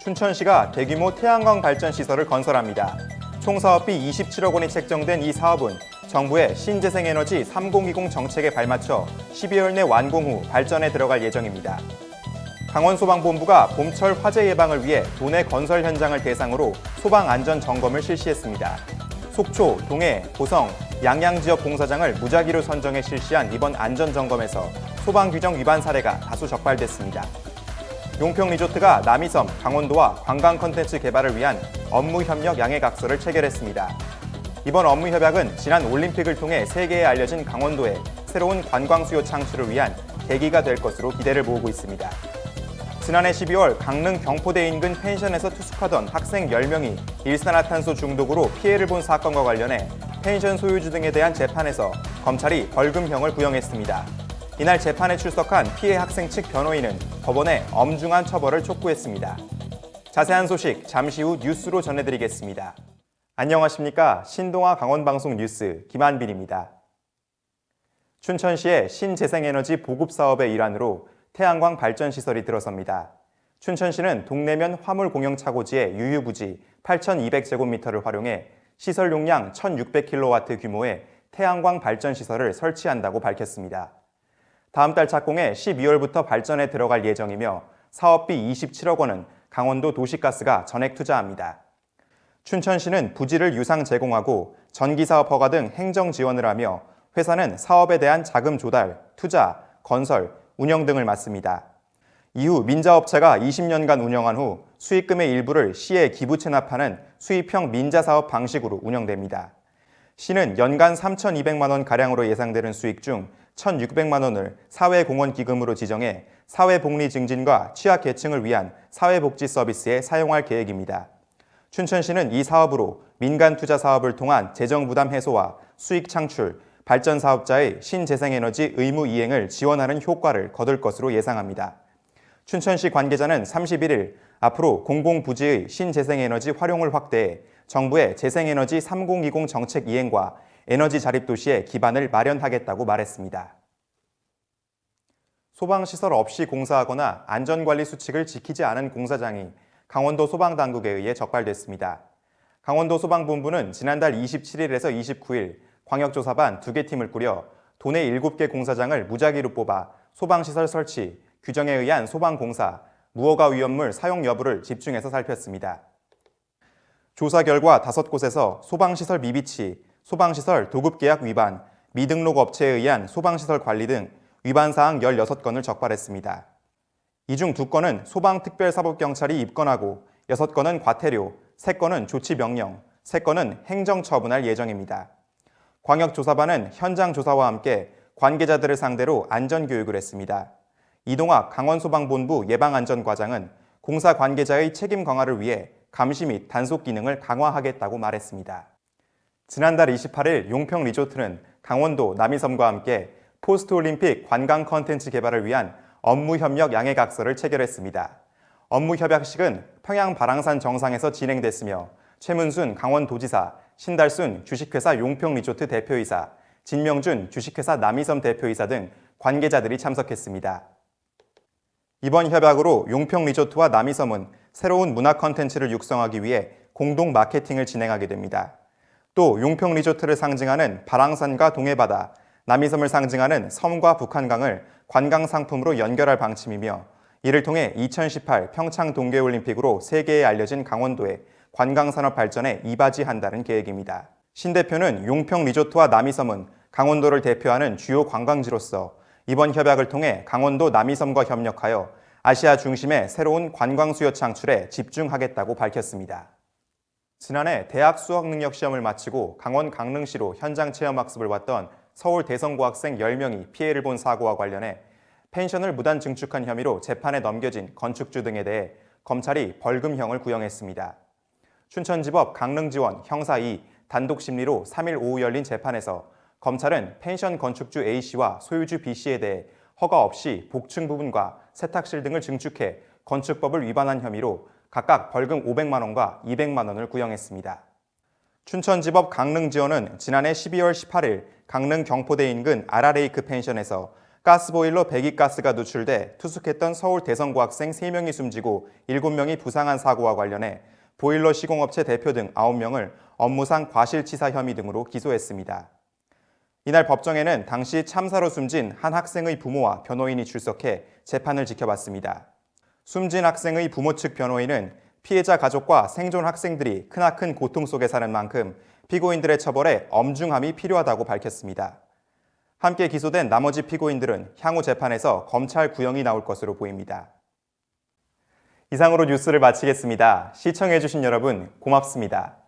춘천시가 대규모 태양광 발전 시설을 건설합니다. 총 사업비 27억 원이 책정된 이 사업은 정부의 신재생에너지 3020 정책에 발맞춰 12월 내 완공 후 발전에 들어갈 예정입니다. 강원소방본부가 봄철 화재 예방을 위해 도내 건설 현장을 대상으로 소방 안전 점검을 실시했습니다. 속초, 동해, 고성, 양양 지역 공사장을 무작위로 선정해 실시한 이번 안전 점검에서 소방 규정 위반 사례가 다수 적발됐습니다. 용평 리조트가 남이섬, 강원도와 관광 콘텐츠 개발을 위한 업무 협력 양해각서를 체결했습니다. 이번 업무 협약은 지난 올림픽을 통해 세계에 알려진 강원도의 새로운 관광 수요 창출을 위한 계기가 될 것으로 기대를 모으고 있습니다. 지난해 12월 강릉 경포대 인근 펜션에서 투숙하던 학생 10명이 일산화탄소 중독으로 피해를 본 사건과 관련해 펜션 소유주 등에 대한 재판에서 검찰이 벌금형을 구형했습니다. 이날 재판에 출석한 피해 학생 측 변호인은 법원에 엄중한 처벌을 촉구했습니다. 자세한 소식 잠시 후 뉴스로 전해드리겠습니다. 안녕하십니까? 신동아 강원방송 뉴스 김한빈입니다. 춘천시의 신재생에너지 보급사업의 일환으로 태양광 발전시설이 들어섭니다. 춘천시는 동래면 화물공영차고지의 유유부지 8,200제곱미터를 활용해 시설 용량 1,600kW 규모의 태양광 발전시설을 설치한다고 밝혔습니다. 다음 달 착공해 12월부터 발전에 들어갈 예정이며 사업비 27억 원은 강원도 도시가스가 전액 투자합니다. 춘천시는 부지를 유상 제공하고 전기사업 허가 등 행정 지원을 하며 회사는 사업에 대한 자금 조달, 투자, 건설, 운영 등을 맡습니다. 이후 민자업체가 20년간 운영한 후 수익금의 일부를 시에 기부 체납하는 수입형 민자사업 방식으로 운영됩니다. 시는 연간 3,200만 원 가량으로 예상되는 수익 중 1,600만 원을 사회공헌기금으로 지정해 사회복리 증진과 취약계층을 위한 사회복지 서비스에 사용할 계획입니다. 춘천시는 이 사업으로 민간 투자 사업을 통한 재정부담 해소와 수익 창출, 발전 사업자의 신재생에너지 의무 이행을 지원하는 효과를 거둘 것으로 예상합니다. 춘천시 관계자는 31일 앞으로 공공부지의 신재생에너지 활용을 확대해 정부의 재생에너지 3020 정책 이행과 에너지 자립도시의 기반을 마련하겠다고 말했습니다. 소방시설 없이 공사하거나 안전관리 수칙을 지키지 않은 공사장이 강원도 소방당국에 의해 적발됐습니다. 강원도 소방본부는 지난달 27일에서 29일 광역조사반 2개 팀을 꾸려 도내 7개 공사장을 무작위로 뽑아 소방시설 설치, 규정에 의한 소방공사, 무허가 위험물 사용 여부를 집중해서 살폈습니다. 조사 결과 5곳에서 소방시설 미비치, 소방시설 도급계약 위반, 미등록 업체에 의한 소방시설 관리 등 위반사항 16건을 적발했습니다. 이 중 2건은 소방특별사법경찰이 입건하고 6건은 과태료, 3건은 조치명령, 3건은 행정처분할 예정입니다. 광역조사반은 현장 조사와 함께 관계자들을 상대로 안전교육을 했습니다. 이동학 강원소방본부 예방안전과장은 공사 관계자의 책임 강화를 위해 감시 및 단속 기능을 강화하겠다고 말했습니다. 지난달 28일 용평 리조트는 강원도 남이섬과 함께 포스트올림픽 관광 콘텐츠 개발을 위한 업무 협력 양해각서를 체결했습니다. 업무 협약식은 평양 바랑산 정상에서 진행됐으며 최문순 강원도지사, 신달순 주식회사 용평 리조트 대표이사, 진명준 주식회사 남이섬 대표이사 등 관계자들이 참석했습니다. 이번 협약으로 용평 리조트와 남이섬은 새로운 문화 콘텐츠를 육성하기 위해 공동 마케팅을 진행하게 됩니다. 또 용평 리조트를 상징하는 바랑산과 동해바다, 남이섬을 상징하는 섬과 북한강을 관광 상품으로 연결할 방침이며 이를 통해 2018 평창 동계올림픽으로 세계에 알려진 강원도의 관광산업 발전에 이바지한다는 계획입니다. 신 대표는 용평 리조트와 남이섬은 강원도를 대표하는 주요 관광지로서 이번 협약을 통해 강원도 남이섬과 협력하여 아시아 중심의 새로운 관광 수요 창출에 집중하겠다고 밝혔습니다. 지난해 대학 수학능력시험을 마치고 강원 강릉시로 현장 체험학습을 왔던 서울 대성고학생 10명이 피해를 본 사고와 관련해 펜션을 무단 증축한 혐의로 재판에 넘겨진 건축주 등에 대해 검찰이 벌금형을 구형했습니다. 춘천지법 강릉지원 형사 2 단독심리로 3일 오후 열린 재판에서 검찰은 펜션 건축주 A씨와 소유주 B씨에 대해 허가 없이 복층 부분과 세탁실 등을 증축해 건축법을 위반한 혐의로 각각 벌금 500만 원과 200만 원을 구형했습니다. 춘천지법 강릉지원은 지난해 12월 18일 강릉 경포대 인근 아라레이크 펜션에서 가스보일러 배기가스가 누출돼 투숙했던 서울 대성고학생 3명이 숨지고 7명이 부상한 사고와 관련해 보일러 시공업체 대표 등 9명을 업무상 과실치사 혐의 등으로 기소했습니다. 이날 법정에는 당시 참사로 숨진 한 학생의 부모와 변호인이 출석해 재판을 지켜봤습니다. 숨진 학생의 부모 측 변호인은 피해자 가족과 생존 학생들이 크나큰 고통 속에 사는 만큼 피고인들의 처벌에 엄중함이 필요하다고 밝혔습니다. 함께 기소된 나머지 피고인들은 향후 재판에서 검찰 구형이 나올 것으로 보입니다. 이상으로 뉴스를 마치겠습니다. 시청해주신 여러분 고맙습니다.